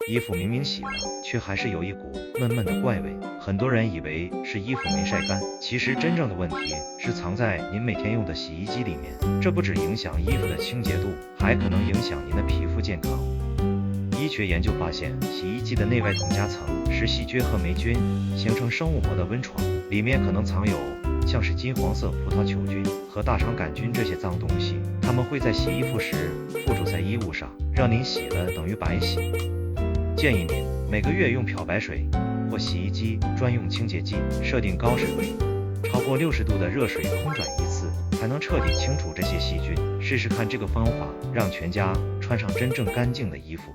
衣服明明洗了，却还是有一股闷闷的怪味。很多人以为是衣服没晒干，其实真正的问题是藏在您每天用的洗衣机里面。这不只影响衣服的清洁度，还可能影响您的皮肤健康。医学研究发现，洗衣机的内外同夹层是细菌和霉菌形成生物膜的温床，里面可能藏有像是金黄色葡萄球菌和大肠杆菌这些脏东西，它们会在洗衣服时附着在衣物上，让您洗了等于白洗。建议您每个月用漂白水或洗衣机专用清洁剂，设定高水位，超过60度的热水空转1次，才能彻底清除这些细菌。试试看这个方法，让全家穿上真正干净的衣服。